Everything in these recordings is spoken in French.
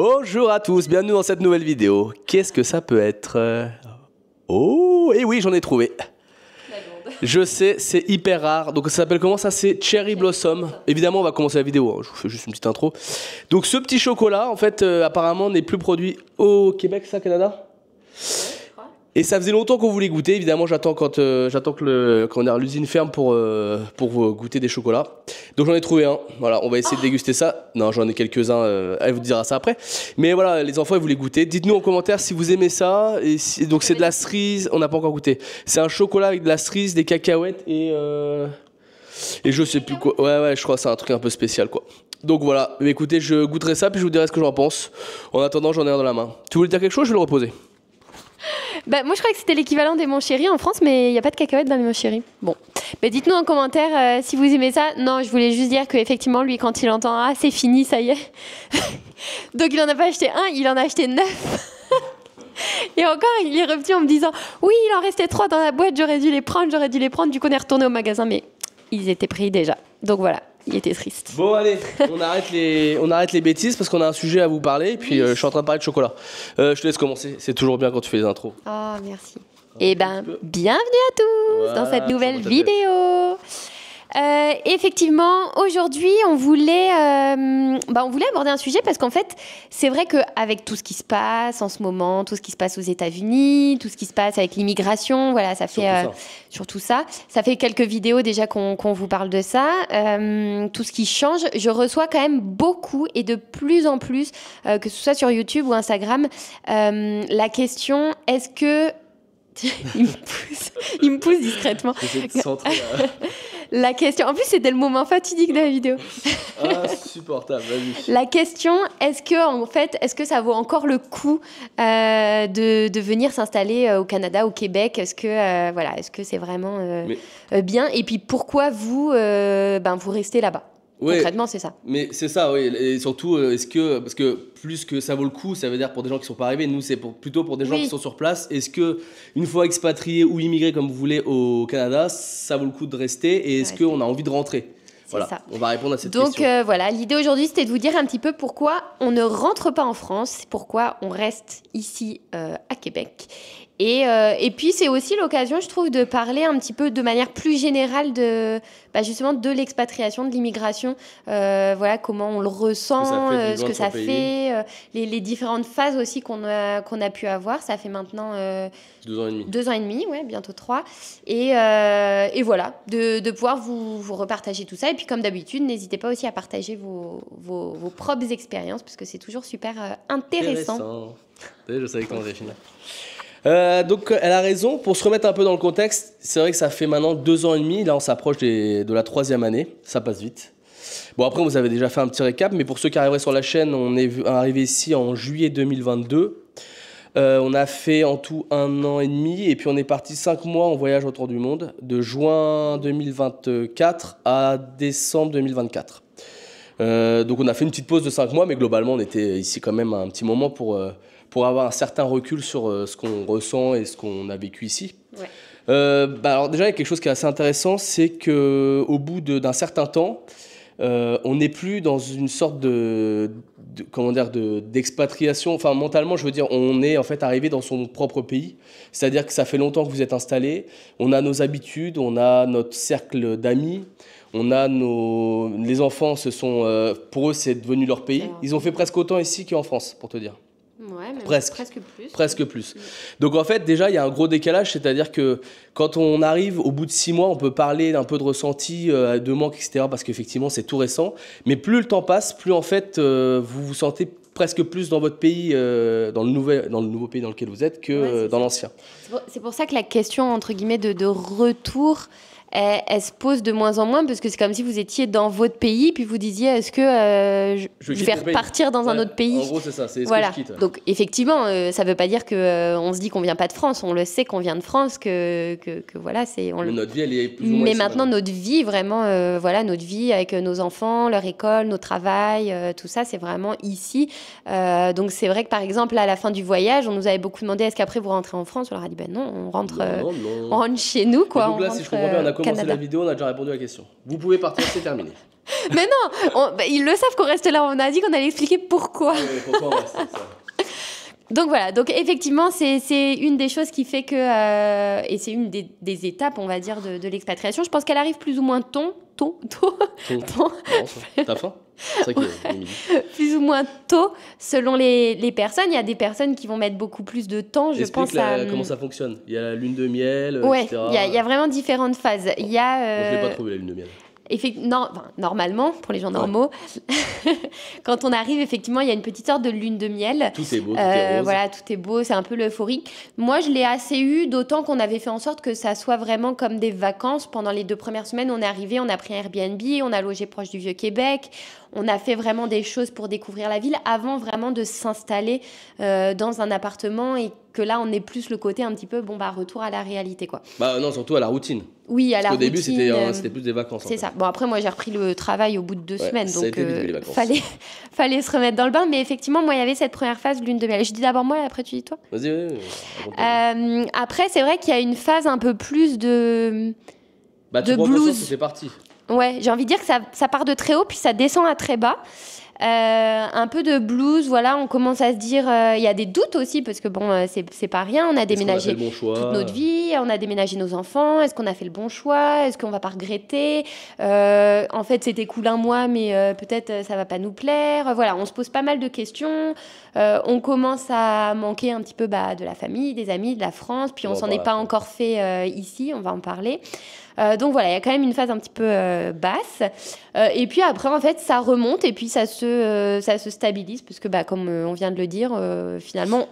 Bonjour à tous, bienvenue dans cette nouvelle vidéo. Qu'est-ce que ça peut être? Oh, et oui, j'en ai trouvé. Je sais, c'est hyper rare. Donc ça s'appelle comment ça? C'est Cherry Blossom. Évidemment, on va commencer la vidéo, hein. Je vous fais juste une petite intro. Donc ce petit chocolat, en fait, apparemment, n'est plus produit au Québec, ça, Canada? Et ça faisait longtemps qu'on voulait goûter. Évidemment, j'attends que l'usine ferme pour goûter des chocolats. Donc j'en ai trouvé un. Voilà, on va essayer de déguster ça. Non, j'en ai quelques-uns. Elle vous dira ça après. Mais voilà, les enfants, ils voulaient goûter. Dites-nous en commentaire si vous aimez ça. Donc c'est de la cerise. On n'a pas encore goûté. C'est un chocolat avec de la cerise, des cacahuètes et je sais plus quoi. Ouais, je crois que c'est un truc un peu spécial, quoi. Donc voilà. Mais écoutez, je goûterai ça puis je vous dirai ce que j'en pense. En attendant, j'en ai un dans la main. Tu voulais dire quelque chose? Je vais le reposer. Bah, moi je crois que c'était l'équivalent des Mon Chéri en France, mais il n'y a pas de cacahuètes dans les Mon Chéri. Bon, mais dites-nous en commentaire si vous aimez ça. Non, je voulais juste dire qu'effectivement lui quand il entend « Ah c'est fini, ça y est », donc il en a pas acheté un, il en a acheté 9. Et encore il est revenu en me disant « Oui, il en restait 3 dans la boîte, j'aurais dû les prendre. » Du coup on est retourné au magasin, mais ils étaient pris déjà. Donc voilà. Il était triste. Bon allez, on arrête les bêtises parce qu'on a un sujet à vous parler. Et puis je suis en train de parler de chocolat. Je te laisse commencer, c'est toujours bien quand tu fais les intros. Oh merci. Et bienvenue à tous dans cette nouvelle vidéo. Effectivement, aujourd'hui, on voulait aborder un sujet parce qu'en fait, c'est vrai qu'avec tout ce qui se passe en ce moment, tout ce qui se passe aux États-Unis, tout ce qui se passe avec l'immigration, voilà, ça fait surtout ça. Ça fait quelques vidéos déjà qu'on vous parle de ça. Tout ce qui change, je reçois quand même beaucoup et de plus en plus, que ce soit sur YouTube ou Instagram, la question est-ce que il me pousse discrètement. La question, en plus c'était le moment fatidique de la vidéo. Insupportable, vas-y. La question, est-ce que ça vaut encore le coup de venir s'installer au Canada, au Québec? Est-ce que c'est vraiment bien? Et puis pourquoi vous restez là-bas? Ouais, concrètement, c'est ça. Mais c'est ça, oui. Et surtout, parce que plus que ça vaut le coup, ça veut dire pour des gens qui ne sont pas arrivés, nous, c'est plutôt pour des gens qui sont sur place. Est-ce que une fois expatriés ou immigrés, comme vous voulez, au Canada, ça vaut le coup de rester? Et est-ce qu'on a envie de rentrer? Voilà, ça. On va répondre à cette question. Donc voilà, l'idée aujourd'hui, c'était de vous dire un petit peu pourquoi on ne rentre pas en France, pourquoi on reste ici à Québec. Et puis, c'est aussi l'occasion, je trouve, de parler un petit peu de manière plus générale justement de l'expatriation, de l'immigration. Voilà, comment on le ressent, ce que ça fait, les différentes phases aussi qu'on a pu avoir. Ça fait maintenant 2 ans et demi. 2 ans et demi, ouais, bientôt 3. Et voilà, de pouvoir vous repartager tout ça. Et puis, comme d'habitude, n'hésitez pas aussi à partager vos propres expériences, parce que c'est toujours super intéressant. Je savais comment j'ai fini. Donc elle a raison, pour se remettre un peu dans le contexte, c'est vrai que ça fait maintenant 2 ans et demi, là on s'approche de la 3e année, ça passe vite. Bon après vous avez déjà fait un petit récap, mais pour ceux qui arriveraient sur la chaîne, on est arrivé ici en juillet 2022. On a fait en tout 1 an et demi, et puis on est parti 5 mois en voyage autour du monde, de juin 2024 à décembre 2024. Donc on a fait une petite pause de 5 mois, mais globalement on était ici quand même un petit moment pour avoir un certain recul sur ce qu'on ressent et ce qu'on a vécu ici. Ouais. Alors déjà, il y a quelque chose qui est assez intéressant, c'est qu'au bout d'un certain temps, on n'est plus dans une sorte d'expatriation. Enfin, mentalement, je veux dire, on est en fait arrivé dans son propre pays. C'est-à-dire que ça fait longtemps que vous êtes installés, on a nos habitudes, on a notre cercle d'amis. On a les enfants, pour eux, c'est devenu leur pays. Ils ont fait presque autant ici qu'en France, pour te dire. Ouais, même presque plus. Donc en fait, déjà, il y a un gros décalage, c'est-à-dire que quand on arrive au bout de 6 mois, on peut parler d'un peu de ressenti, de manque, etc., parce qu'effectivement, c'est tout récent. Mais plus le temps passe, plus en fait, vous vous sentez presque plus dans votre pays, dans le nouveau pays dans lequel vous êtes, que dans l'ancien. C'est pour ça que la question, entre guillemets, de retour... Elle se pose de moins en moins parce que c'est comme si vous étiez dans votre pays puis vous disiez est-ce que je vais repartir dans un autre pays. En gros c'est ça, c'est voilà. Ce que je quitte. Donc effectivement ça veut pas dire que on se dit qu'on vient pas de France, on le sait qu'on vient de France, que voilà c'est. Mais notre vie elle est plus ou moins. Mais maintenant notre vie vraiment notre vie avec nos enfants, leur école, nos travail, tout ça c'est vraiment ici. Donc c'est vrai que par exemple à la fin du voyage on nous avait beaucoup demandé est-ce qu'après vous rentrez en France, on leur a dit ben non on rentre on rentre chez nous quoi. Donc là si je comprends bien on a commencé la vidéo, on a déjà répondu à la question. Vous pouvez partir, c'est terminé. Mais non, ils le savent qu'on reste là. On a dit qu'on allait expliquer pourquoi. Ah oui, pourquoi on reste, c'est ça. Donc voilà, donc effectivement, c'est une des choses qui fait que, et c'est une des étapes, on va dire, de l'expatriation. Je pense qu'elle arrive plus ou moins tôt. T'as faim? C'est ça qui est midi. Plus ou moins tôt, selon les personnes. Il y a des personnes qui vont mettre beaucoup plus de temps, je pense. Comment ça fonctionne. Il y a la lune de miel, ouais, etc. Il y a vraiment différentes phases. Il y a, Moi, je l'ai pas trouvé, la lune de miel. Normalement, pour les gens normaux, quand on arrive, effectivement, il y a une petite sorte de lune de miel. Tout est beau, tout est rose. Voilà, tout est beau, c'est un peu l'euphorie. Moi, je l'ai assez eu, d'autant qu'on avait fait en sorte que ça soit vraiment comme des vacances. Pendant les 2 premières semaines, on est arrivé, on a pris un Airbnb, on a logé proche du Vieux-Québec. On a fait vraiment des choses pour découvrir la ville avant vraiment de s'installer dans un appartement et que là, on est plus le côté un petit peu, retour à la réalité, quoi. Bah non, surtout à la routine. Oui, à la routine. Au début, c'était plus des vacances. C'est ça. Bon, après, moi, j'ai repris le travail au bout de 2 semaines, ça a donc été vite, les vacances. fallait se remettre dans le bain. Mais effectivement, moi, il y avait cette première phase lune de miel. Je dis d'abord moi, et après tu dis toi. Vas-y. Après, c'est vrai qu'il y a une phase un peu plus de blues. C'est parti. Ouais, j'ai envie de dire que ça part de très haut, puis ça descend à très bas. Un peu de blues, voilà, on commence à se dire, il y a des doutes aussi, parce que bon, c'est pas rien, on a déménagé toute notre vie, on a déménagé nos enfants, est-ce qu'on a fait le bon choix, est-ce qu'on va pas regretter, en fait c'était cool un mois, mais peut-être ça va pas nous plaire, voilà, on se pose pas mal de questions, on commence à manquer un petit peu de la famille, des amis, de la France, puis on s'en est pas encore fait ici, on va en parler. Donc voilà, il y a quand même une phase un petit peu basse. Et puis après, en fait, ça remonte et puis ça se stabilise. Parce que, comme on vient de le dire, finalement,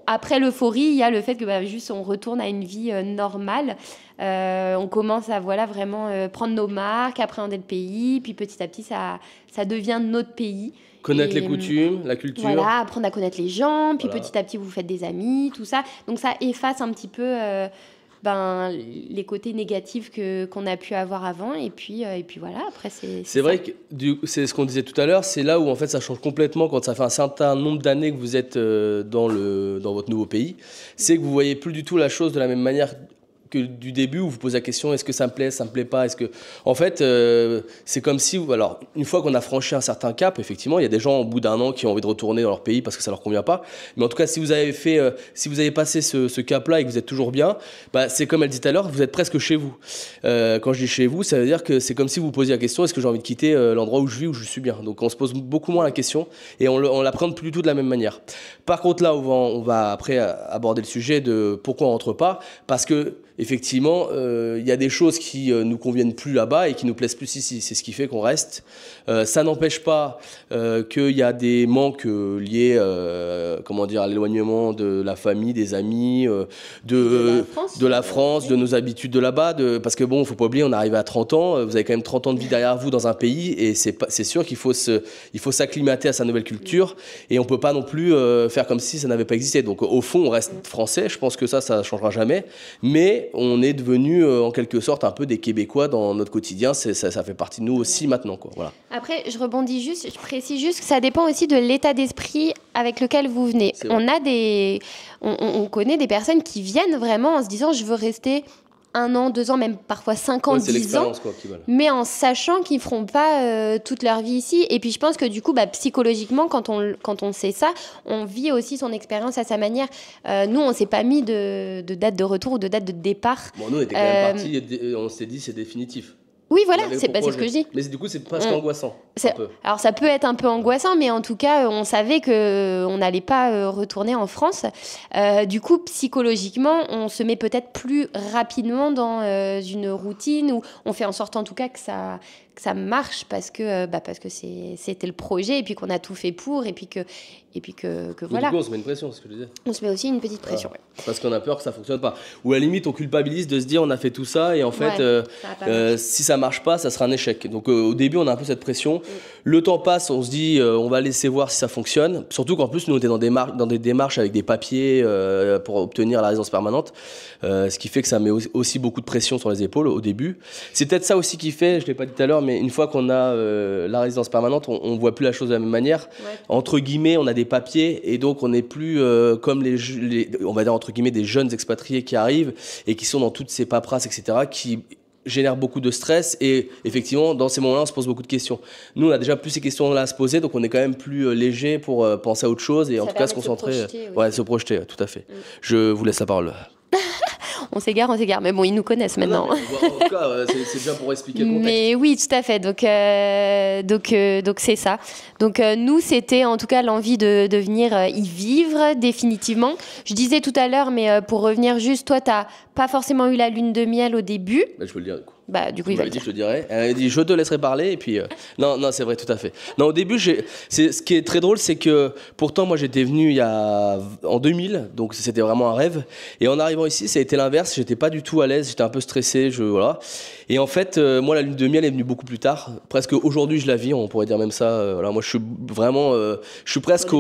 après l'euphorie, il y a le fait que juste on retourne à une vie normale. On commence à vraiment prendre nos marques, appréhender le pays. Puis petit à petit, ça devient notre pays. Connaître les coutumes, la culture. Voilà, apprendre à connaître les gens. Puis petit à petit, vous faites des amis, tout ça. Donc ça efface un petit peu... les côtés négatifs qu'on a pu avoir avant et puis voilà, après c'est vrai que c'est ce qu'on disait tout à l'heure, c'est là où en fait ça change complètement quand ça fait un certain nombre d'années que vous êtes dans votre nouveau pays, c'est que vous voyez plus du tout la chose de la même manière que du début où vous posez la question est-ce que ça me plaît pas, est-ce que en fait c'est comme si alors une fois qu'on a franchi un certain cap, effectivement il y a des gens au bout d'un an qui ont envie de retourner dans leur pays parce que ça leur convient pas, mais en tout cas si vous avez passé ce cap là et que vous êtes toujours bien, c'est comme elle dit tout à l'heure, vous êtes presque chez vous. Quand je dis chez vous, ça veut dire que c'est comme si vous posiez la question est-ce que j'ai envie de quitter l'endroit où je vis, où je suis bien, donc on se pose beaucoup moins la question et on l'apprend plus du tout de la même manière. Par contre là on va après aborder le sujet de pourquoi on rentre pas, parce que effectivement, il y a des choses qui nous conviennent plus là-bas et qui nous plaisent plus ici. C'est ce qui fait qu'on reste. Ça n'empêche pas qu'il y a des manques liés, à l'éloignement de la famille, des amis, de la France, de nos habitudes de là-bas. Parce que bon, faut pas oublier, on arrive à 30 ans. Vous avez quand même 30 ans de vie derrière vous dans un pays et c'est sûr qu'il faut s'acclimater à sa nouvelle culture et on peut pas non plus faire comme si ça n'avait pas existé. Donc au fond, on reste français. Je pense que ça changera jamais. Mais on est devenu en quelque sorte un peu des Québécois dans notre quotidien, ça fait partie de nous aussi maintenant, quoi. Voilà. Après, je précise juste que ça dépend aussi de l'état d'esprit avec lequel vous venez. On connaît des personnes qui viennent vraiment en se disant je veux rester 1 an, 2 ans, même parfois 5 ans, 10 ans, mais en sachant qu'ils ne feront pas toute leur vie ici. Et puis je pense que du coup, psychologiquement, quand on sait ça, on vit aussi son expérience à sa manière. Nous, on ne s'est pas mis de date de retour ou de date de départ. Bon, nous, on était quand même partis, on s'est dit c'est définitif. Oui, voilà, c'est ce que je dis. Mais du coup, c'est presque angoissant. Alors, ça peut être un peu angoissant, mais en tout cas, on savait qu'on n'allait pas retourner en France. Du coup, psychologiquement, on se met peut-être plus rapidement dans une routine où on fait en sorte, en tout cas, que ça marche parce que c'était le projet et puis qu'on a tout fait pour et puis que voilà. Du coup, on se met une pression, c'est ce que je disais. On se met aussi une petite pression. Voilà. Ouais. Parce qu'on a peur que ça fonctionne pas. Ou à la limite, on culpabilise de se dire on a fait tout ça et en fait, si ça marche pas, ça sera un échec. Donc au début, on a un peu cette pression. Le temps passe, on se dit on va laisser voir si ça fonctionne. Surtout qu'en plus, nous, on était dans des démarches avec des papiers pour obtenir la résidence permanente. Ce qui fait que ça met aussi beaucoup de pression sur les épaules au début. C'est peut-être ça aussi qui fait, je l'ai pas dit tout à l'heure, mais une fois qu'on a la résidence permanente, on voit plus la chose de la même manière. Ouais. Entre guillemets, on a des papiers et donc on n'est plus comme on va dire entre guillemets des jeunes expatriés qui arrivent et qui sont dans toutes ces paperasses, etc., qui génère beaucoup de stress et effectivement dans ces moments-là on se pose beaucoup de questions. Nous on a déjà plus ces questions-là à se poser, donc on est quand même plus léger pour penser à autre chose et en tout cas se concentrer, se projeter, tout à fait. Je vous laisse la parole. On s'égare, mais bon, ils nous connaissent maintenant. Non, en tout cas, c'est bien pour expliquer le contexte. Mais oui, tout à fait. Donc c'est ça. Donc nous, c'était en tout cas l'envie de venir y vivre définitivement. Je disais tout à l'heure, mais pour revenir juste, toi, t'as pas forcément eu la lune de miel au début. Bah, je peux le dire du coup. Bah, du coup, il va le dire. Je te dirais. Elle a dit, je te laisserai parler. Et puis, non, c'est vrai, tout à fait. Non, au début, ce qui est très drôle, c'est que pourtant, moi, j'étais venu en 2000, donc c'était vraiment un rêve. Et en arrivant ici, ça a été l'inverse. J'étais pas du tout à l'aise, j'étais un peu stressé. Voilà. Et en fait, moi, la lune de miel est venue beaucoup plus tard. Presque aujourd'hui, je la vis, on pourrait dire même ça. Voilà, moi, je suis vraiment. Je suis presque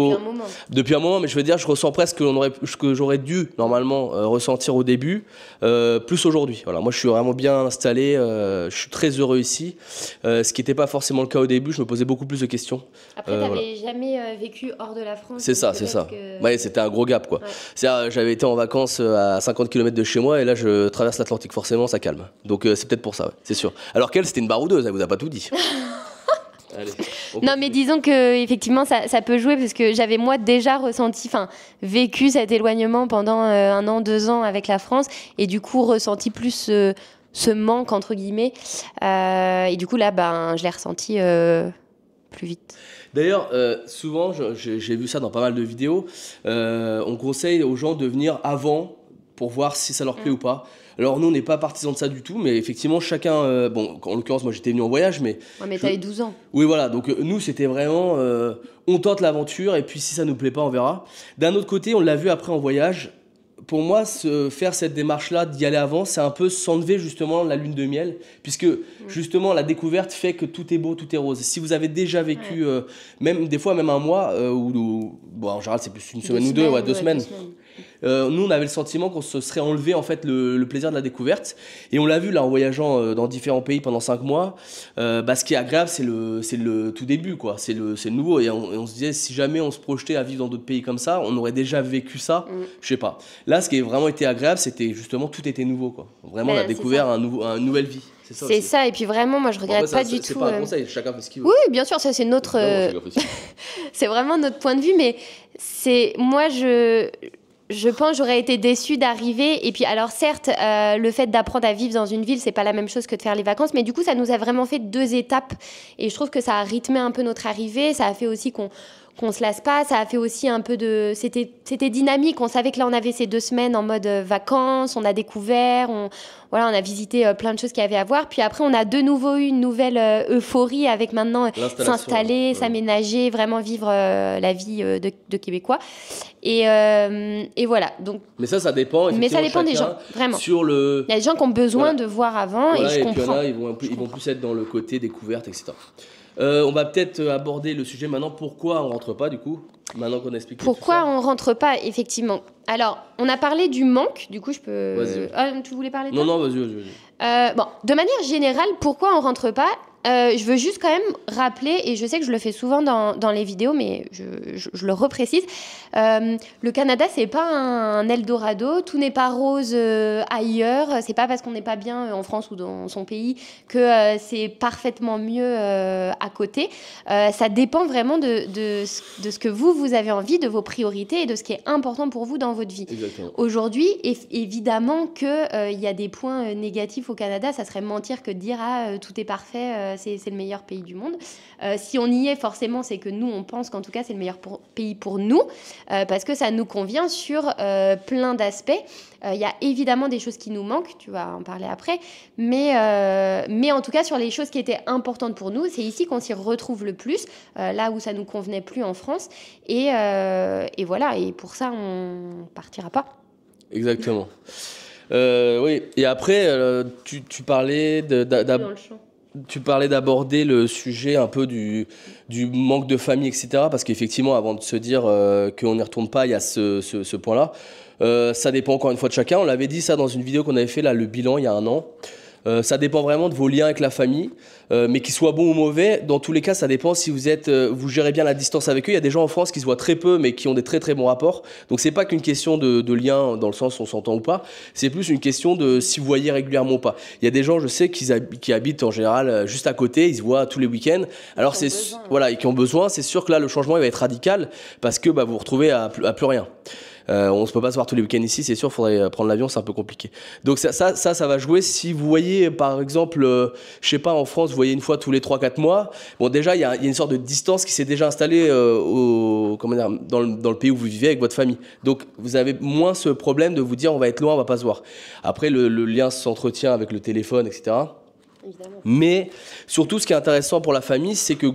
depuis un moment, mais je veux dire, je ressens presque ce que j'aurais dû normalement ressentir au début, plus aujourd'hui. Voilà, moi, je suis vraiment bien installé. Je suis très heureux ici, ce qui n'était pas forcément le cas au début. Je me posais beaucoup plus de questions. Après, tu n'avais jamais vécu hors de la France. C'est ça. Ouais, c'était un gros gap, quoi. Ouais. J'avais été en vacances à 50 km de chez moi et là, je traverse l'Atlantique. Forcément, ça calme. Donc, c'est peut-être pour ça, ouais, c'est sûr. Alors qu'elle, c'était une baroudeuse, elle vous a pas tout dit. Allez, non, mais disons que effectivement ça peut jouer parce que j'avais moi déjà vécu cet éloignement pendant 1 an, 2 ans avec la France et du coup ressenti plus ce manque entre guillemets et du coup là je l'ai ressenti plus vite. D'ailleurs, souvent j'ai vu ça dans pas mal de vidéos, on conseille aux gens de venir avant pour voir si ça leur plaît ou pas. Alors nous on n'est pas partisans de ça du tout, mais effectivement chacun, en l'occurrence moi j'étais venu en voyage, mais... Ouais, mais t'avais 12 ans. Oui voilà, donc nous c'était vraiment, on tente l'aventure et puis si ça nous plaît pas on verra. D'un autre côté on l'a vu après en voyage, pour moi faire cette démarche-là, d'y aller avant, c'est un peu s'enlever justement la lune de miel, puisque justement la découverte fait que tout est beau, tout est rose. Si vous avez déjà vécu, même des fois même un mois, en général c'est plus une semaine ou 2 semaines. Nous on avait le sentiment qu'on se serait enlevé en fait le plaisir de la découverte et on l'a vu là en voyageant dans différents pays pendant 5 mois. Ce qui est agréable c'est le tout début quoi, c'est le nouveau et on se disait si jamais on se projetait à vivre dans d'autres pays comme ça on aurait déjà vécu ça, je sais pas. Là ce qui a vraiment été agréable c'était justement tout était nouveau quoi, vraiment on a découvert une nouvelle vie. C'est ça, et puis vraiment, moi je regrette pas du tout. C'est pas un conseil, chacun fait ce qu'il veut. Oui, bien sûr, ça c'est notre. C'est vraiment notre point de vue, mais moi je pense j'aurais été déçue d'arriver. Et puis alors certes, le fait d'apprendre à vivre dans une ville, c'est pas la même chose que de faire les vacances, mais du coup ça nous a vraiment fait 2 étapes. Et je trouve que ça a rythmé un peu notre arrivée. Ça a fait aussi qu'on se lasse pas. Ça a fait aussi un peu de... C'était dynamique. On savait que là on avait ces 2 semaines en mode vacances. On a découvert, on a visité plein de choses qu'il y avait à voir. Puis après on a de nouveau eu une nouvelle euphorie avec maintenant s'installer, s'aménager, vraiment vivre la vie de Québécois. Et voilà. Donc, mais ça dépend. Mais ça dépend des gens, vraiment. Il y a des gens qui ont besoin de voir avant et je comprends. Puis ils vont plus être dans le côté découverte, etc. On va peut-être aborder le sujet maintenant. Pourquoi on rentre pas du coup? Maintenant qu'on explique. Pourquoi on rentre pas effectivement? Alors, on a parlé du manque. Du coup, je peux. Vas-y. Ah, tu voulais parler de Non, vas-y. De manière générale, pourquoi on rentre pas? Je veux juste quand même rappeler, et je sais que je le fais souvent dans les vidéos, mais je le reprécise, le Canada, c'est pas un Eldorado, tout n'est pas rose ailleurs, c'est pas parce qu'on n'est pas bien en France ou dans son pays que c'est parfaitement mieux à côté. Ça dépend vraiment de ce que vous avez envie, de vos priorités et de ce qui est important pour vous dans votre vie. Exactement. Aujourd'hui, évidemment qu'il y a des points négatifs au Canada, ça serait mentir que de dire tout est parfait, c'est le meilleur pays du monde. Si on y est, forcément, c'est que nous, on pense qu'en tout cas, c'est le meilleur pays pour nous, parce que ça nous convient sur plein d'aspects. Il y a évidemment des choses qui nous manquent, tu vas en parler après, mais en tout cas, sur les choses qui étaient importantes pour nous, c'est ici qu'on s'y retrouve le plus, là où ça ne nous convenait plus en France. Et voilà, et pour ça, on partira pas. Exactement. Oui, et après, tu parlais tu parlais d'aborder le sujet un peu du manque de famille, etc. Parce qu'effectivement, avant de se dire qu'on n'y retourne pas, il y a ce point-là. Ça dépend encore une fois de chacun. On l'avait dit ça dans une vidéo qu'on avait fait, là, le bilan, il y a 1 an. Ça dépend vraiment de vos liens avec la famille, mais qu'ils soient bons ou mauvais, dans tous les cas, ça dépend si vous gérez bien la distance avec eux. Il y a des gens en France qui se voient très peu, mais qui ont des très très bons rapports. Donc c'est pas qu'une question de lien dans le sens où on s'entend ou pas, c'est plus une question de si vous voyez régulièrement ou pas. Il y a des gens, je sais, qui habitent en général juste à côté, ils se voient tous les week-ends. Alors voilà, et qui ont besoin. C'est sûr que là, le changement il va être radical parce que vous vous retrouvez à plus rien. On ne peut pas se voir tous les week-ends ici, c'est sûr, il faudrait prendre l'avion, c'est un peu compliqué. Donc ça va jouer si vous voyez, par exemple, je sais pas, en France, vous voyez une fois tous les 3-4 mois. Bon, déjà, il y a une sorte de distance qui s'est déjà installée dans le pays où vous vivez avec votre famille. Donc, vous avez moins ce problème de vous dire on va être loin, on va pas se voir. Après, le lien s'entretient avec le téléphone, etc. Évidemment. Mais surtout, ce qui est intéressant pour la famille, c'est que,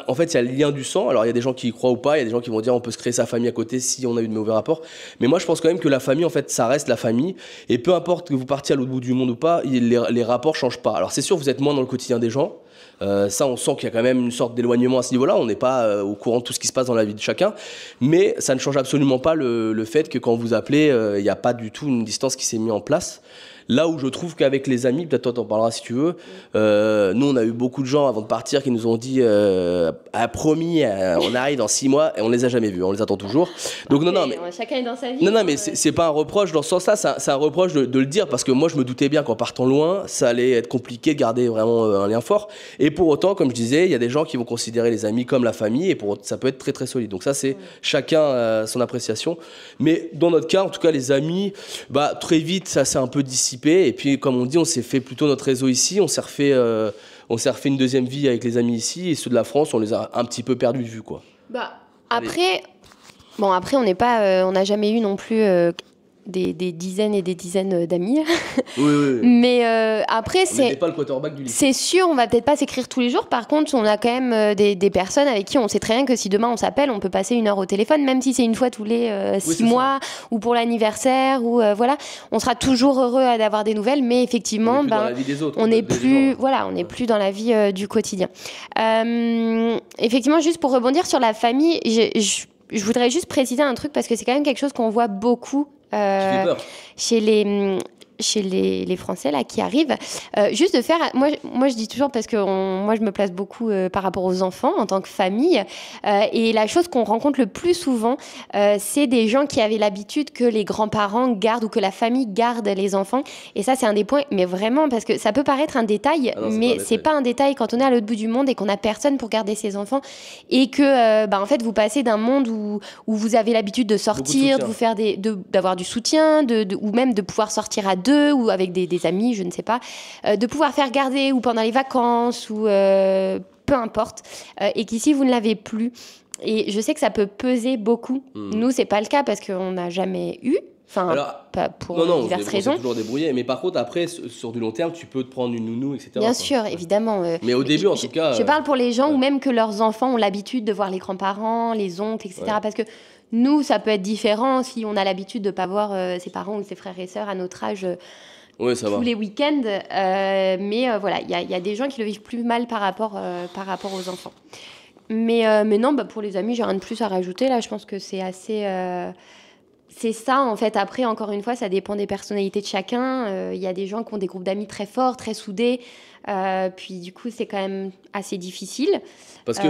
en fait, il y a le lien du sang. Alors, il y a des gens qui y croient ou pas. Il y a des gens qui vont dire on peut se créer sa famille à côté si on a eu de mauvais rapports. Mais moi, je pense quand même que la famille, en fait, ça reste la famille. Et peu importe que vous partiez à l'autre bout du monde ou pas, les rapports changent pas. Alors, c'est sûr, vous êtes moins dans le quotidien des gens. Ça, on sent qu'il y a quand même une sorte d'éloignement à ce niveau-là. On n'est pas au courant de tout ce qui se passe dans la vie de chacun. Mais ça ne change absolument pas le fait que quand vous appelez, il n'y a pas du tout une distance qui s'est mise en place. Là où je trouve qu'avec les amis, peut-être toi t'en parleras si tu veux, nous on a eu beaucoup de gens avant de partir qui nous ont dit promis, on arrive dans 6 mois et on les a jamais vus, on les attend toujours. Donc non, mais chacun est dans sa vie. Non, mais c'est pas un reproche dans ce sens-là, c'est un reproche de le dire parce que moi je me doutais bien qu'en partant loin, ça allait être compliqué de garder vraiment un lien fort. Et pour autant, comme je disais, il y a des gens qui vont considérer les amis comme la famille et ça peut être très très solide. Donc ça c'est chacun son appréciation. Mais dans notre cas, en tout cas les amis, très vite ça s'est un peu dissipé. Et puis, comme on dit, on s'est fait plutôt notre réseau ici. On s'est refait une deuxième vie avec les amis ici. Et ceux de la France, on les a un petit peu perdus de vue, quoi. Après, on n'est pas, on n'a jamais eu non plus des dizaines et des dizaines d'amis. Oui. Mais après, c'est pas le quarterback du lycée. C'est sûr, on va peut-être pas s'écrire tous les jours. Par contre, on a quand même des personnes avec qui on sait très bien que si demain on s'appelle, on peut passer 1 heure au téléphone, même si c'est une fois tous les 6 mois ou pour l'anniversaire ou voilà. On sera toujours heureux d'avoir des nouvelles, mais effectivement, on n'est plus, on n'est plus dans la vie du quotidien. Effectivement, juste pour rebondir sur la famille, je voudrais juste préciser un truc parce que c'est quand même quelque chose qu'on voit beaucoup chez les Français là qui arrivent, juste de faire, moi je dis toujours parce que moi je me place beaucoup par rapport aux enfants en tant que famille, et la chose qu'on rencontre le plus souvent, c'est des gens qui avaient l'habitude que les grands-parents gardent ou que la famille garde les enfants, et ça c'est un des points, mais vraiment parce que ça peut paraître un détail, mais c'est pas un détail quand on est à l'autre bout du monde et qu'on a personne pour garder ses enfants, et que en fait vous passez d'un monde où vous avez l'habitude de sortir, de vous faire d'avoir du soutien, ou même de pouvoir sortir à deux ou avec des amis, je ne sais pas, de pouvoir faire garder ou pendant les vacances ou peu importe, et qu'ici vous ne l'avez plus. Et je sais que ça peut peser beaucoup. Nous, c'est pas le cas parce qu'on n'a jamais eu. Pas pour diverses raisons. On s'est toujours débrouillé. Mais par contre, après, sur du long terme, tu peux te prendre une nounou, etc. Bien sûr, évidemment. Mais au début, en tout cas... Je parle pour les gens ou même que leurs enfants ont l'habitude de voir les grands-parents, les oncles, etc. Parce que nous, ça peut être différent si on a l'habitude de ne pas voir ses parents ou ses frères et sœurs à notre âge tous les week-ends. Mais voilà, il y a des gens qui le vivent plus mal par rapport aux enfants. Mais non, pour les amis, j'ai rien de plus à rajouter. Là, je pense que c'est assez... C'est ça, en fait. Après, encore une fois, ça dépend des personnalités de chacun. Il y a des gens qui ont des groupes d'amis très forts, très soudés. Puis, du coup, c'est quand même assez difficile. Parce que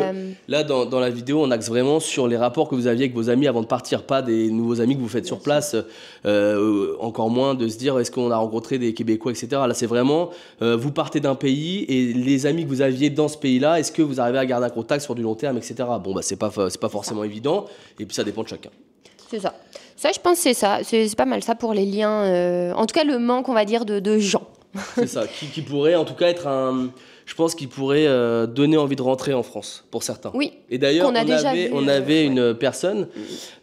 là, dans la vidéo, on axe vraiment sur les rapports que vous aviez avec vos amis avant de partir, pas des nouveaux amis que vous faites sur place. Encore moins de se dire, est-ce qu'on a rencontré des Québécois, etc. Là, c'est vraiment, vous partez d'un pays et les amis que vous aviez dans ce pays-là, est-ce que vous arrivez à garder un contact sur du long terme, etc. Bon, c'est pas forcément évident. Et puis, ça dépend de chacun. C'est ça. Ça, je pense que c'est ça. C'est pas mal ça pour les liens. En tout cas, le manque, on va dire, de gens. C'est ça. Qui pourrait, en tout cas, être un... Je pense qu'il pourrait donner envie de rentrer en France, pour certains. Oui. Et d'ailleurs, on avait une personne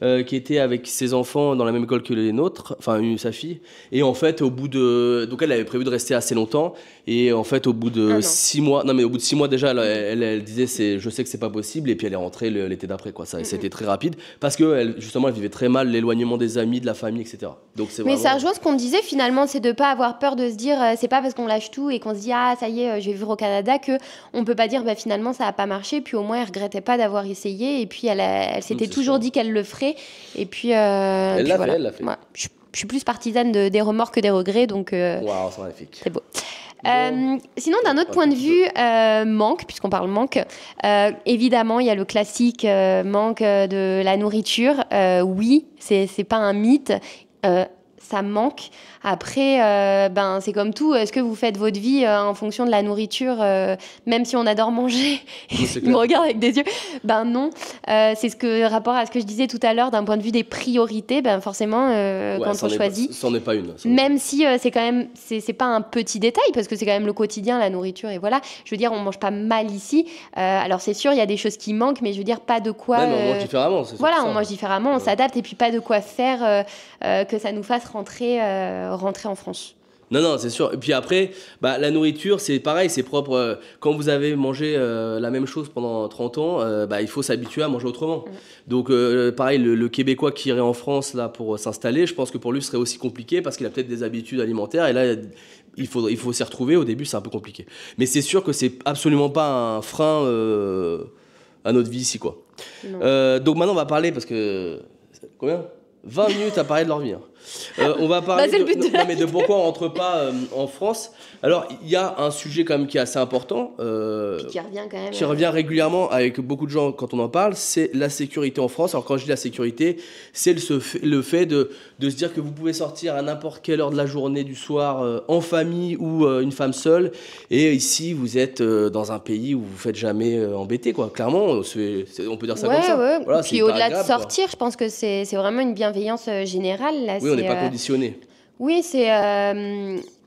qui était avec ses enfants dans la même école que les nôtres, enfin sa fille. Et en fait, donc elle avait prévu de rester assez longtemps. Et en fait, au bout de 6 mois, au bout de 6 mois déjà, elle disait, je sais que c'est pas possible. Et puis elle est rentrée l'été d'après, quoi. Ça, c'était très rapide parce que justement, elle vivait très mal l'éloignement des amis, de la famille, etc. Donc c'est Mais ça rejoint ce qu'on disait finalement, c'est de pas avoir peur de se dire, c'est pas parce qu'on lâche tout et qu'on se dit ça y est, je vais vivre au Canada que on peut pas dire finalement ça a pas marché, puis au moins elle regrettait pas d'avoir essayé, et puis elle s'était toujours dit qu'elle le ferait, et puis elle l'a fait. Ouais, je suis plus partisane des remords que des regrets, donc waouh, c'est magnifique. c'est beau. Sinon, d'un autre point de vue, manque, puisqu'on parle manque, évidemment, il y a le classique manque de la nourriture. Oui, c'est pas un mythe. Ça manque. Après, c'est comme tout. Est-ce que vous faites votre vie en fonction de la nourriture, même si on adore manger? Il me regarde avec des yeux. Non. C'est rapport à ce que je disais tout à l'heure, d'un point de vue des priorités, forcément, quand on choisit. C'en est pas une. Même si c'est quand même, c'est pas un petit détail, parce que c'est quand même le quotidien, la nourriture, et voilà. Je veux dire, on mange pas mal ici. Alors c'est sûr, il y a des choses qui manquent, mais je veux dire, pas de quoi. Même on mange différemment. Voilà, on mange différemment, on s'adapte, et puis pas de quoi faire que ça nous fasse rentrer en France. Non, c'est sûr. Et puis après, la nourriture, c'est pareil, c'est propre. Quand vous avez mangé la même chose pendant 30 ans, il faut s'habituer à manger autrement. Donc, pareil, le Québécois qui irait en France là, pour s'installer, je pense que pour lui, ce serait aussi compliqué parce qu'il a peut-être des habitudes alimentaires. Et là, il faut s'y retrouver. Au début, c'est un peu compliqué. Mais c'est sûr que c'est absolument pas un frein à notre vie ici, quoi. Donc maintenant, on va parler, parce que... Combien 20 minutes à parler de leur vie. On va parler de pourquoi on rentre pas en France. Alors, il y a un sujet quand même qui est assez important. Qui revient quand même. Qui revient régulièrement avec beaucoup de gens quand on en parle, c'est la sécurité en France. Alors, quand je dis la sécurité, c'est le fait de se dire que vous pouvez sortir à n'importe quelle heure de la journée, du soir, en famille ou une femme seule. Et ici, vous êtes dans un pays où vous ne faites jamais embêter, quoi. Clairement, on peut dire ça comme ça. Ouais. Voilà, puis au-delà de sortir, je pense que c'est vraiment une bienveillance générale. Là, oui, on n'est pas conditionné. Oui, c'est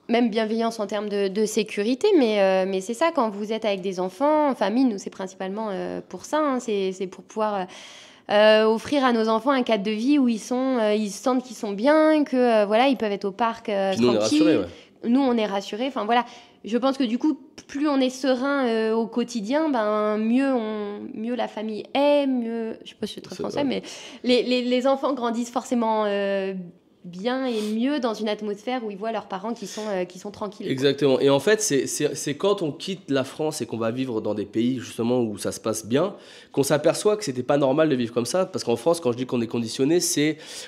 même bienveillance en termes de sécurité, mais c'est ça, quand vous êtes avec des enfants, en famille, nous, c'est principalement pour ça, hein, c'est pour pouvoir offrir à nos enfants un cadre de vie où ils sentent qu'ils sont bien, que voilà, ils peuvent être au parc tranquille. Nous, on est rassurés. Enfin, voilà. Je pense que du coup, plus on est serein au quotidien, mieux la famille est, mieux... Je sais pas si c'est très français, mais les enfants grandissent forcément bien et mieux dans une atmosphère où ils voient leurs parents qui sont tranquilles. Exactement. Et en fait, c'est quand on quitte la France et qu'on va vivre dans des pays justement où ça se passe bien, qu'on s'aperçoit que c'était pas normal de vivre comme ça. Parce qu'en France, quand je dis qu'on est conditionné,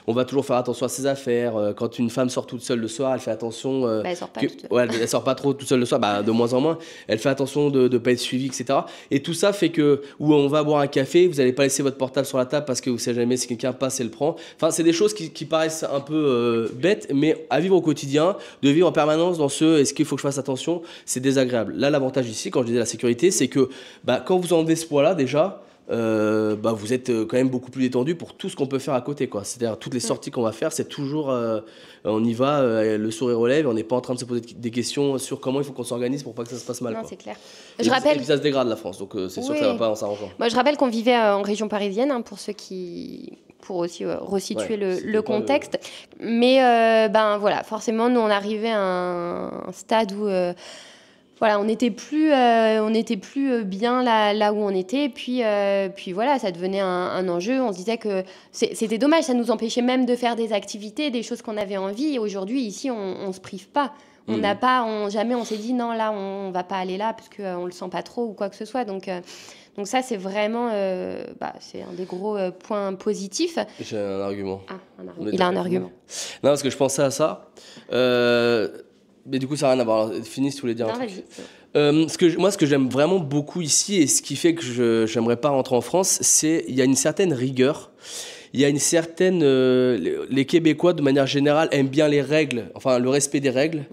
on va toujours faire attention à ses affaires. Quand une femme sort toute seule le soir, elle fait attention. Elle sort pas elle sort pas trop toute seule le soir, de moins en moins. Elle fait attention de ne pas être suivie, etc. Et tout ça fait que, où on va boire un café, vous n'allez pas laisser votre portable sur la table parce que vous ne savez jamais si quelqu'un passe et le prend. Enfin, c'est des choses qui paraissent un peu bête, mais à vivre au quotidien, de vivre en permanence dans est-ce qu'il faut que je fasse attention, c'est désagréable. Là, l'avantage ici, quand je disais la sécurité, c'est que quand vous enlevez ce poids-là, déjà, vous êtes quand même beaucoup plus détendu pour tout ce qu'on peut faire à côté, quoi. C'est-à-dire, toutes les sorties qu'on va faire, c'est toujours, on y va, le sourire aux lèvres, on n'est pas en train de se poser des questions sur comment il faut qu'on s'organise pour pas que ça se passe mal. Non, quoi. C'est clair. Et puis ça se dégrade, la France, donc c'est sûr que ça va pas en s'arrangeant. Moi, je rappelle qu'on vivait en région parisienne, hein, pour aussi resituer le contexte. Mais voilà, forcément, nous, on arrivait à un stade où on n'était plus bien là où on était. Puis voilà, ça devenait un enjeu. On se disait que c'était dommage, ça nous empêchait même de faire des activités, des choses qu'on avait envie. Et aujourd'hui, ici, on se prive pas. On n'a pas, jamais on s'est dit non, là, on va pas aller là parce qu'on le sent pas trop ou quoi que ce soit. Donc ça, c'est vraiment, c'est un des gros points positifs. J'ai un argument. Il a un argument. Non, parce que je pensais à ça. Mais du coup, ça n'a rien à voir. Alors, finis si tu voulais dire un truc. Ce que j'aime vraiment beaucoup ici et ce qui fait que j'aimerais pas rentrer en France, c'est il y a une certaine rigueur. Il y a une certaine... les Québécois, de manière générale, aiment bien les règles, enfin le respect des règles.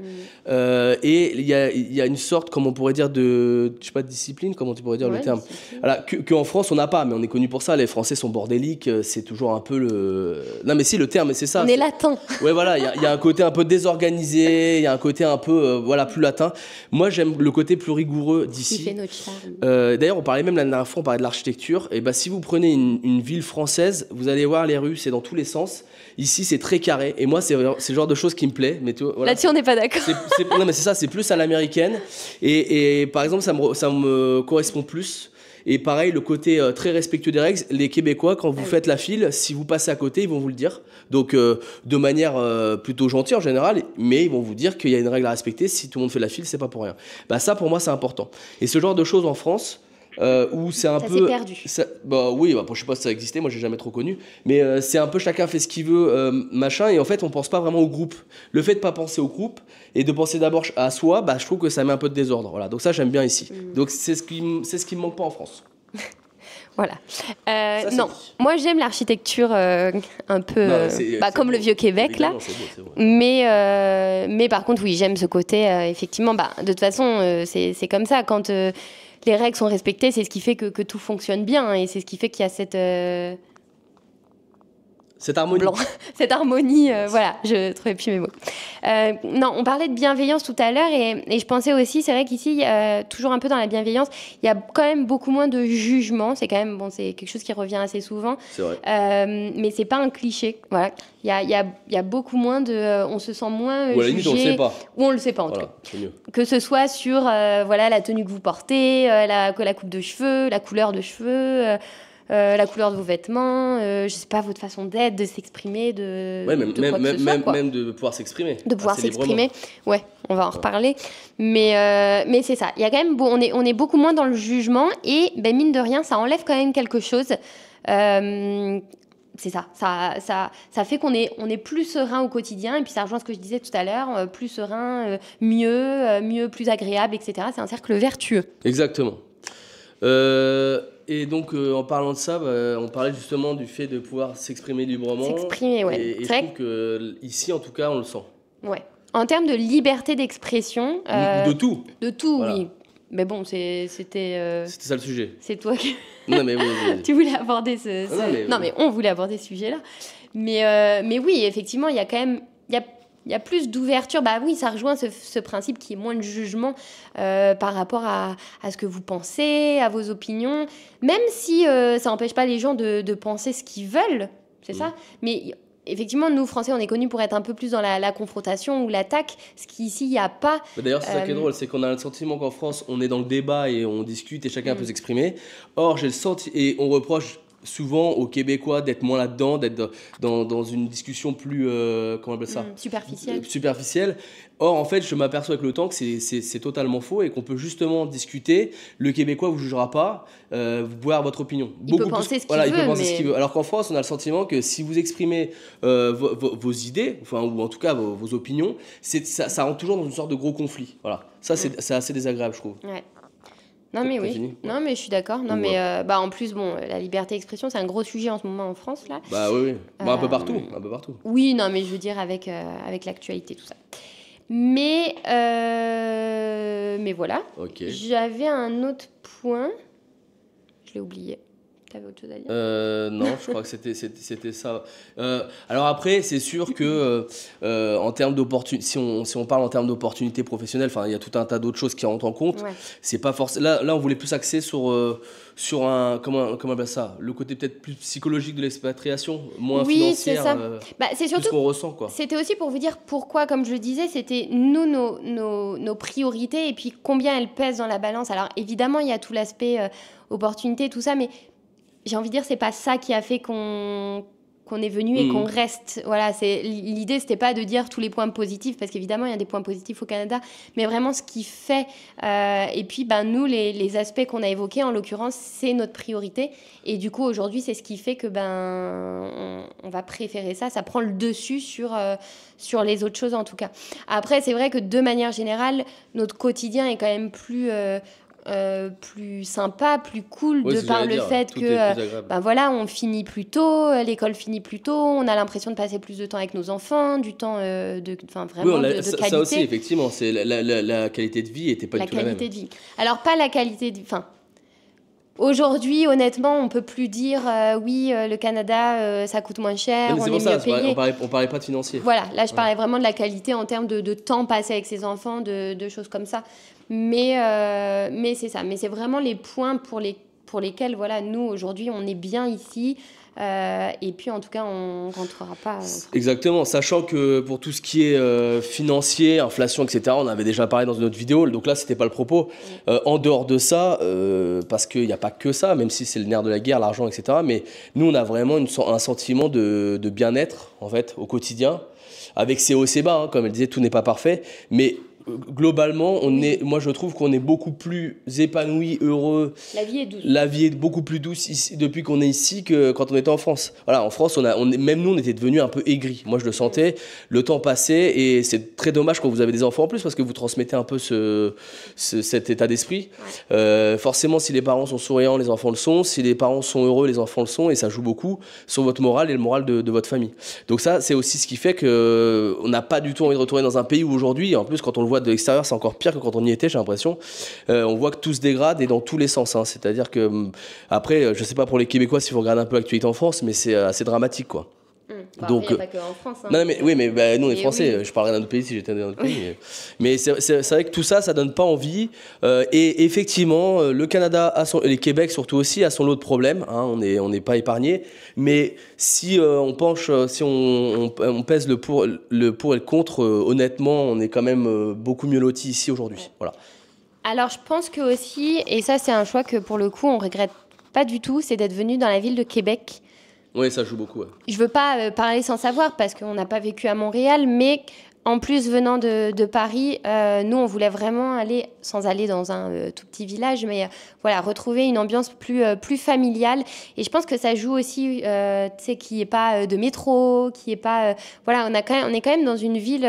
Et il y a une sorte, comme on pourrait dire, de discipline, comment tu pourrais dire le terme. Voilà, qu'en France, on n'a pas, mais on est connu pour ça. Les Français sont bordéliques, c'est toujours un peu le... Non, mais si, le terme, c'est ça. On est latin. Ouais, voilà, il y a un côté un peu désorganisé, il y a un côté un peu, plus latin. Moi, j'aime le côté plus rigoureux d'ici. Qui fait notre charme. D'ailleurs, on parlait même la dernière fois, on parlait de l'architecture. Et si vous prenez une ville française, vous allez voir les rues, c'est dans tous les sens. Ici, c'est très carré. Et moi, c'est le genre de choses qui me plaît. Mais voilà. Là-dessus, on n'est pas d'accord. Non, mais c'est ça, c'est plus à l'américaine. Et par exemple, ça me correspond plus. Et pareil, le côté très respectueux des règles. Les Québécois, quand vous faites la file, si vous passez à côté, ils vont vous le dire. Donc, de manière plutôt gentille en général, mais ils vont vous dire qu'il y a une règle à respecter. Si tout le monde fait la file, c'est pas pour rien. Ça, pour moi, c'est important. Et ce genre de choses en France, où c'est un ça peu... s'est perdu. Bah oui, bah, je sais pas si ça existait, moi j'ai jamais trop connu, mais c'est un peu chacun fait ce qu'il veut, machin, et en fait on pense pas vraiment au groupe. Le fait de pas penser au groupe et de penser d'abord à soi, bah, je trouve que ça met un peu de désordre. Voilà, donc ça j'aime bien ici. Donc c'est ce qui me manque pas en France. Voilà. Ça, non, moi j'aime l'architecture un peu comme le Vieux-Québec là. C'est beau. Mais par contre, oui, j'aime ce côté, effectivement, de toute façon, c'est comme ça. Quand les règles sont respectées, c'est ce qui fait que tout fonctionne bien. Et c'est ce qui fait qu'il y a cette harmonie. Cette harmonie, voilà, je trouvais plus mes mots. Non, on parlait de bienveillance tout à l'heure et je pensais aussi, c'est vrai qu'ici, toujours un peu dans la bienveillance, il y a quand même beaucoup moins de jugement. C'est quand même, c'est quelque chose qui revient assez souvent. C'est vrai. Mais c'est pas un cliché, voilà. Il y a beaucoup moins de... on se sent moins ou à la limite, jugé. on le sait pas. Ou on le sait pas, en tout cas. C'est mieux. Que ce soit sur la tenue que vous portez, la coupe de cheveux, la couleur de cheveux... la couleur de vos vêtements, je sais pas, votre façon d'être, de s'exprimer, même de pouvoir s'exprimer. De pouvoir s'exprimer, ouais, on va en reparler. Mais c'est ça, il y a quand même, on est beaucoup moins dans le jugement et mine de rien, ça enlève quand même quelque chose. C'est ça fait qu'on est plus serein au quotidien et puis ça rejoint ce que je disais tout à l'heure, plus serein, mieux, plus agréable, etc. C'est un cercle vertueux. Exactement. Et donc, en parlant de ça, on parlait justement du fait de pouvoir s'exprimer librement. S'exprimer, ouais. Et je trouve qu'ici, en tout cas, on le sent. Ouais. En termes de liberté d'expression... de tout. De tout, voilà. Oui. Mais bon, c'était... C'était ça le sujet. C'est toi qui... Non, mais oui. Tu voulais aborder Non, mais on voulait aborder ce sujet-là. Mais oui, effectivement, il y a quand même... Il y a plus d'ouverture. Bah oui, ça rejoint ce principe qui est moins de jugement par rapport à ce que vous pensez, à vos opinions. Même si ça n'empêche pas les gens de penser ce qu'ils veulent, c'est ça. Mais effectivement, nous, Français, on est connus pour être un peu plus dans la confrontation ou l'attaque, ce qu'ici, il n'y a pas. D'ailleurs, c'est ça qui est drôle, c'est qu'on a le sentiment qu'en France, on est dans le débat et on discute et chacun peut s'exprimer. Or, j'ai le sentiment, et on reproche souvent aux Québécois d'être moins là-dedans, d'être dans une discussion plus, comment on appelle ça, superficielle. Or, en fait, je m'aperçois avec le temps que c'est totalement faux et qu'on peut justement discuter. Le Québécois ne vous jugera pas, vous pouvez avoir votre opinion. Il peut penser ce qu'il veut. Alors qu'en France, on a le sentiment que si vous exprimez vos idées, ou en tout cas vos opinions, ça rentre toujours dans une sorte de gros conflit. Voilà. Ça, c'est assez désagréable, je trouve. Ouais. Non mais oui, non mais je suis d'accord. Non mais en plus la liberté d'expression c'est un gros sujet en ce moment en France là. Bah oui. Un peu partout, Oui, non mais je veux dire avec l'actualité tout ça. Mais voilà. Okay. J'avais un autre point, je l'ai oublié. T'avais autre chose à dire ? Non, je crois que c'était ça. Alors après, c'est sûr que en termes d'opportunités, si on parle en termes d'opportunités professionnelles, il y a tout un tas d'autres choses qui rentrent en compte. Ouais. C'est pas forcément. Là, on voulait plus axer sur un comment on appelle ça, le côté peut-être plus psychologique de l'expatriation, moins financière. C'est surtout ce qu'on ressent, quoi. C'était aussi pour vous dire pourquoi, comme je le disais, c'était nos priorités et puis combien elles pèsent dans la balance. Alors évidemment, il y a tout l'aspect opportunité, tout ça, mais j'ai envie de dire, c'est pas ça qui a fait qu'on est venu et qu'on reste. Voilà, l'idée, c'était pas de dire tous les points positifs, parce qu'évidemment, il y a des points positifs au Canada, mais vraiment ce qui fait. Et puis, nous, les aspects qu'on a évoqués, en l'occurrence, c'est notre priorité. Et du coup, aujourd'hui, c'est ce qui fait que on va préférer ça. Ça prend le dessus sur les autres choses, en tout cas. Après, c'est vrai que de manière générale, notre quotidien est quand même plus sympa, plus cool de par le fait que on finit plus tôt, l'école finit plus tôt, on a l'impression de passer plus de temps avec nos enfants, du temps de qualité. Ça aussi, effectivement, c'est la qualité de vie n'était pas du tout la même. La qualité de vie. Alors, pas la qualité de vie... Aujourd'hui, honnêtement, on peut plus dire le Canada, ça coûte moins cher, on est mieux payé. On parlait pas de financier. Voilà, là je parlais vraiment de la qualité en termes de temps passé avec ses enfants, de choses comme ça. Mais c'est ça. Mais c'est vraiment les points pour lesquels, nous aujourd'hui, on est bien ici. Et puis en tout cas on rentrera pas exactement, sachant que pour tout ce qui est financier, inflation, etc., on avait déjà parlé dans une autre vidéo, donc là c'était pas le propos. En dehors de ça, parce qu'il n'y a pas que ça, même si c'est le nerf de la guerre, l'argent, etc., mais nous on a vraiment un sentiment de bien-être en fait au quotidien, avec ses hauts et ses bas, comme elle disait, tout n'est pas parfait, mais globalement, moi je trouve qu'on est beaucoup plus épanoui, heureux. La vie est douce. La vie est beaucoup plus douce ici, depuis qu'on est ici que quand on était en France. Voilà, en France, même nous, on était devenus un peu aigris. Moi, je le sentais, le temps passait, et c'est très dommage quand vous avez des enfants en plus, parce que vous transmettez un peu cet état d'esprit. Ouais. Forcément, si les parents sont souriants, les enfants le sont. Si les parents sont heureux, les enfants le sont, et ça joue beaucoup sur votre morale et le moral de votre famille. Donc ça, c'est aussi ce qui fait qu'on n'a pas du tout envie de retourner dans un pays où aujourd'hui, en plus, quand on le voit de l'extérieur, c'est encore pire que quand on y était, j'ai l'impression. On voit que tout se dégrade, et dans tous les sens. Hein. C'est-à-dire que, après, je sais pas pour les Québécois si vous regardez un peu l'actualité en France, mais c'est assez dramatique, quoi. Donc, il n'y a pas que en France. Hein. Non, mais, oui, mais nous on est français. Oui. Je parlerais d'un autre pays si j'étais dans un autre pays. Mais c'est vrai que tout ça, ça donne pas envie. Et effectivement, le Canada, et le Québec surtout aussi, a son lot de problèmes. Hein, on n'est pas épargné. Mais si on pèse le pour et le contre, honnêtement, on est quand même beaucoup mieux lotis ici aujourd'hui. Ouais. Voilà. Alors, je pense que aussi, et ça c'est un choix que pour le coup on regrette pas du tout, c'est d'être venu dans la ville de Québec. Oui, ça joue beaucoup. Ouais. Je veux pas parler sans savoir parce qu'on n'a pas vécu à Montréal, mais en plus venant de Paris, nous on voulait vraiment aller, sans aller dans un tout petit village, mais voilà, retrouver une ambiance plus familiale. Et je pense que ça joue aussi, tu sais, qu'il n'y ait pas de métro, qu'il n'y ait pas... voilà, on est quand même dans une ville...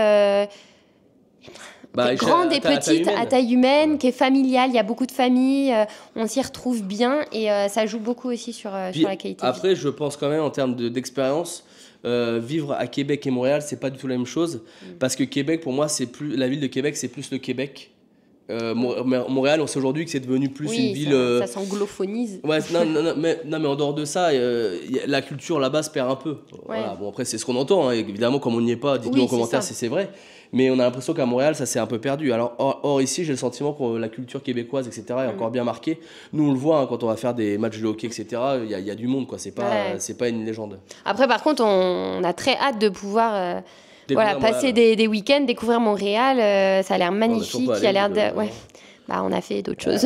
grande et petite, à taille humaine, qui est familiale, il y a beaucoup de familles, on s'y retrouve bien, et ça joue beaucoup aussi sur la qualité. Après, je pense quand même en termes d'expérience, vivre à Québec et Montréal, c'est pas du tout la même chose, parce que Québec, pour moi, la ville de Québec, c'est plus le Québec. Montréal, on sait aujourd'hui que c'est devenu plus une ville... ça s'anglophonise. Ouais, non, mais en dehors de ça, la culture là-bas se perd un peu. Ouais. Voilà. Bon, après, c'est ce qu'on entend, hein. Évidemment, comme on n'y est pas, dites-nous en commentaire si c'est vrai. Mais on a l'impression qu'à Montréal, ça s'est un peu perdu. Alors, or ici, j'ai le sentiment que la culture québécoise, etc., est encore bien marquée. Nous, on le voit, hein, quand on va faire des matchs de hockey, etc., il y a du monde, quoi. C'est pas une légende. Après, par contre, on a très hâte de pouvoir... passer des week-ends, découvrir Montréal, ça a l'air magnifique. Il y a l'air de... Ouais. Bah, on a fait d'autres choses.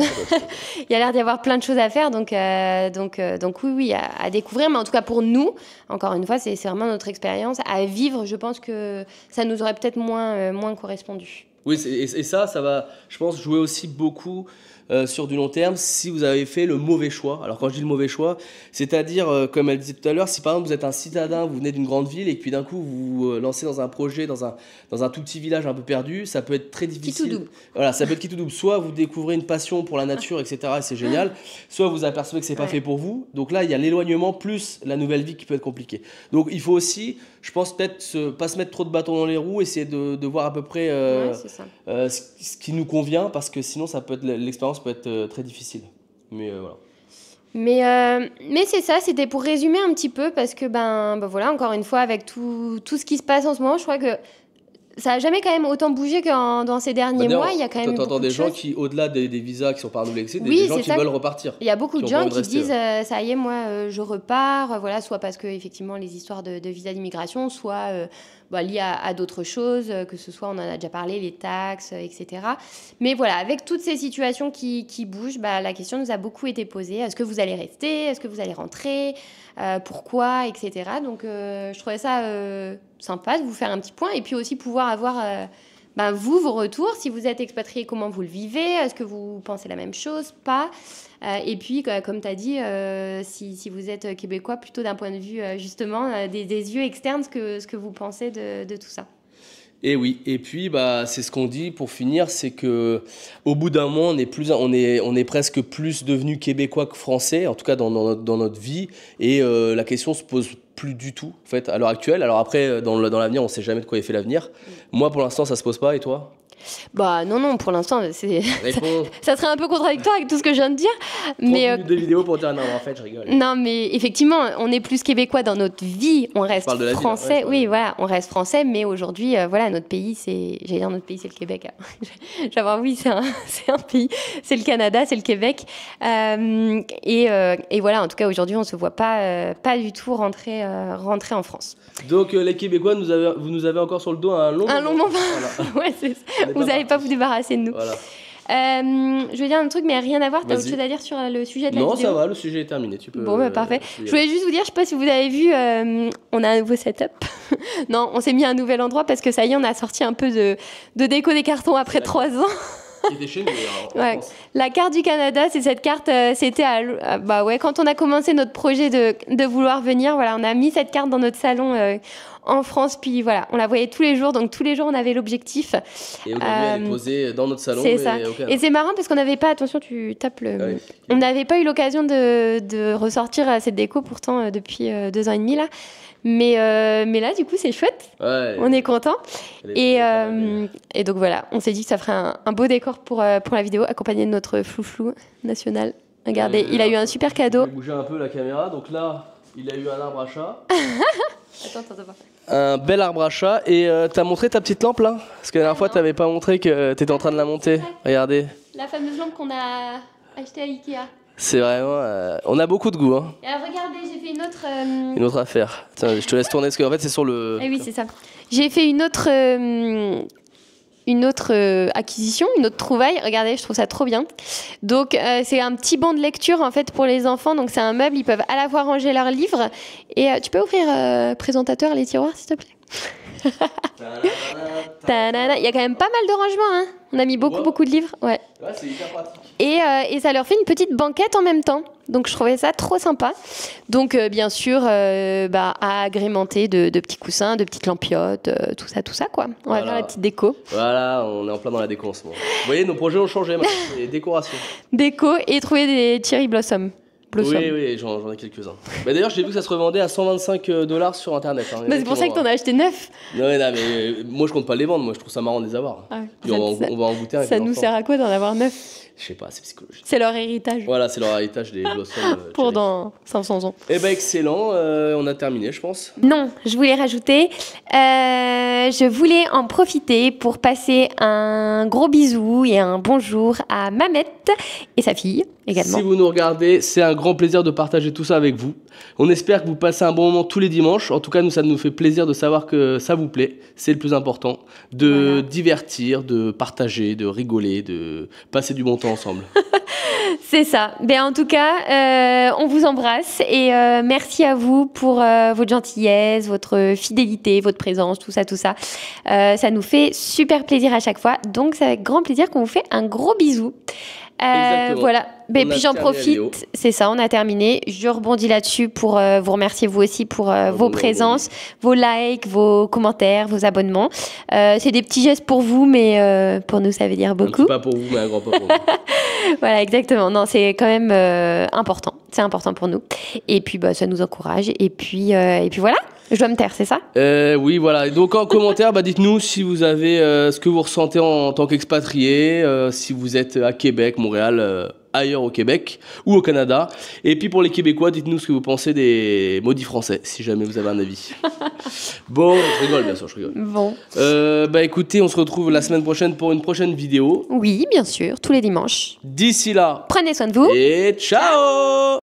Il y a l'air d'y avoir plein de choses à faire, donc oui, à découvrir. Mais en tout cas, pour nous, encore une fois, c'est vraiment notre expérience. À vivre, je pense que ça nous aurait peut-être moins correspondu. Oui, et ça va, je pense, jouer aussi beaucoup sur du long terme si vous avez fait le mauvais choix. Alors quand je dis le mauvais choix, c'est-à-dire, comme elle disait tout à l'heure, si par exemple vous êtes un citadin, vous venez d'une grande ville et que puis d'un coup vous vous lancez dans un projet, dans un tout petit village un peu perdu, ça peut être très difficile. Qui tout double. Voilà, ça peut être qui tout double. Soit vous découvrez une passion pour la nature, etc., et c'est génial, soit vous apercevez que c'est pas fait pour vous. Donc là, il y a l'éloignement plus la nouvelle vie qui peut être compliquée. Donc il faut aussi, je pense, peut-être pas se mettre trop de bâtons dans les roues, essayer de voir à peu près ce qui nous convient, parce que sinon l'expérience peut être très difficile. Mais voilà. Mais c'est ça, c'était pour résumer un petit peu, parce que voilà, encore une fois, avec tout ce qui se passe en ce moment, je crois que ça n'a jamais quand même autant bougé que dans ces derniers mois. Il y a quand même t'entends des gens qui, au-delà des visas qui sont pas renouvelés, des gens qui veulent repartir. Il y a beaucoup de gens qui disent ça y est, moi je repars, voilà, soit parce que effectivement les histoires de visa d'immigration, soit liées à d'autres choses, que ce soit, on en a déjà parlé, les taxes, etc. Mais voilà, avec toutes ces situations qui bougent, la question nous a beaucoup été posée. Est-ce que vous allez rester? Est-ce que vous allez rentrer? Pourquoi? Etc. Donc je trouvais ça sympa de vous faire un petit point, et puis aussi pouvoir avoir vos retours. Si vous êtes expatrié, comment vous le vivez? Est-ce que vous pensez la même chose? Pas? Et puis, comme tu as dit, si vous êtes québécois, plutôt d'un point de vue, justement, des yeux externes, ce que vous pensez de tout ça. Et oui, et puis c'est ce qu'on dit pour finir, c'est que au bout d'un moment, on est presque plus devenu québécois que français, en tout cas dans notre vie, et la question se pose plus du tout en fait à l'heure actuelle. Alors après, dans l'avenir, on sait jamais de quoi est fait l'avenir. Moi, pour l'instant, ça se pose pas, et toi? Non, pour l'instant, ça serait un peu contradictoire avec tout ce que je viens de dire. 30 minutes de vidéo pour dire non, en fait, je rigole. Non, mais effectivement, on est plus québécois dans notre vie, on reste français. Vie, oui, voilà, on reste français, mais aujourd'hui, notre pays, notre pays, c'est le Québec. J'avoue, oui, c'est un pays, c'est le Canada, c'est le Québec. Et voilà, en tout cas, aujourd'hui, on se voit pas du tout rentrer en France. Donc, les Québécois, vous nous avez encore sur le dos un long moment. Voilà. Ouais, c'est ça. Vous n'allez pas vous débarrasser de nous. Voilà. Je vais dire un truc, mais rien à voir. T'as autre Vas-y. chose à dire sur le sujet de la Non, vidéo? ça va, le sujet est terminé. Tu peux. Bon, bah, parfait. tu peux y Je voulais juste vous dire, je sais pas si vous avez vu, on a un nouveau setup. Non, on s'est mis à un nouvel endroit parce que ça y est, on a sorti un peu de déco des cartons après 3 ans. aller. Qui était chez nous, en Ouais. France. La carte du Canada, c'est cette carte, c'était bah ouais, quand on a commencé notre projet de vouloir venir, voilà, on a mis cette carte dans notre salon en France, puis voilà, on la voyait tous les jours, donc tous les jours on avait l'objectif. Et aujourd'hui, elle est posée dans notre salon. C'est mais ça. au Canada. Et c'est marrant parce qu'on n'avait pas, attention, tu tapes le. Ah oui. On n'avait pas eu l'occasion de ressortir cette déco pourtant depuis 2 ans et demi là. Mais là, du coup, c'est chouette. Ouais. On est content. Elle est pas mal. Et donc voilà, on s'est dit que ça ferait un beau décor pour la vidéo, accompagné de notre flouflou national. Regardez, il a eu un super Je cadeau. vais bouger un peu la caméra. Donc là, il a eu un arbre à chat. Attends. Un bel arbre à chat. Et t'as montré ta petite lampe là? Parce que la dernière fois, t'avais pas montré que t'étais en train de la monter. Regardez. La fameuse lampe qu'on a achetée à Ikea. C'est vraiment. On a beaucoup de goût. Hein. Et alors, regardez, j'ai fait une autre. Une autre affaire. Tiens, je te laisse tourner parce qu'en fait, c'est sur le. Ah oui, c'est ça. J'ai fait une autre acquisition, une autre trouvaille. Regardez, je trouve ça trop bien. Donc, c'est un petit banc de lecture en fait pour les enfants. Donc, c'est un meuble, ils peuvent à la fois ranger leurs livres. Et tu peux ouvrir présentateur les tiroirs, s'il te plaît. Tadada. Il y a quand même pas mal de rangements. Hein. On a mis beaucoup de livres. Ouais. Ouais, c'est hyper pratique. Et ça leur fait une petite banquette en même temps. Donc, je trouvais ça trop sympa. Donc, bien sûr, à agrémenter de petits coussins, de petites lampiotes, tout ça, quoi. On va Voilà. faire la petite déco. Voilà, on est en plein dans la déco en ce moment. Vous voyez, nos projets ont changé maintenant. C'est décoration. Déco et trouver des cherry blossoms. Oui, j'en ai quelques-uns. Bah, d'ailleurs, j'ai vu que ça se revendait à 125 $ sur internet. Hein. Bah, c'est pour ça que t'en as acheté 9. Non, mais moi je compte pas les vendre, moi je trouve ça marrant de les avoir. Ah, Puis on va en goûter un. Ça nous sert à quoi d'en avoir 9? Je sais pas, c'est psychologique. C'est leur héritage. Voilà, c'est leur héritage des blossoms. Pour dans 500 ans. Eh ben excellent, on a terminé, je pense. Non, je voulais rajouter, je voulais en profiter pour passer un gros bisou et un bonjour à Mamette et sa fille également. Si vous nous regardez, c'est un grand plaisir de partager tout ça avec vous. On espère que vous passez un bon moment tous les dimanches. En tout cas, nous, ça nous fait plaisir de savoir que ça vous plaît. C'est le plus important. De divertir, de partager, de rigoler, de passer du bon temps ensemble. C'est ça. En tout cas, on vous embrasse et merci à vous pour votre gentillesse, votre fidélité, votre présence, tout ça. Ça nous fait super plaisir à chaque fois. Donc, c'est avec grand plaisir qu'on vous fait un gros bisou. Voilà. Puis j'en profite. C'est ça, on a terminé. Je rebondis là-dessus pour vous remercier vous aussi pour vos présences, vos likes, vos commentaires, vos abonnements. C'est des petits gestes pour vous, mais pour nous, ça veut dire beaucoup. Un petit pas pour vous, mais un grand pas pour nous. Voilà, exactement. Non, c'est quand même important. C'est important pour nous. Et puis, ça nous encourage. Et puis voilà. Je dois me taire, c'est ça? Oui, voilà. Et donc en commentaire, dites-nous si vous avez ce que vous ressentez en tant qu'expatrié, si vous êtes à Québec, Montréal, ailleurs au Québec ou au Canada. Et puis pour les Québécois, dites-nous ce que vous pensez des maudits français, si jamais vous avez un avis. Bon, je rigole, bien sûr, je rigole. Bon. Écoutez, on se retrouve la semaine prochaine pour une prochaine vidéo. Oui, bien sûr, tous les dimanches. D'ici là, Prenez soin de vous. et ciao!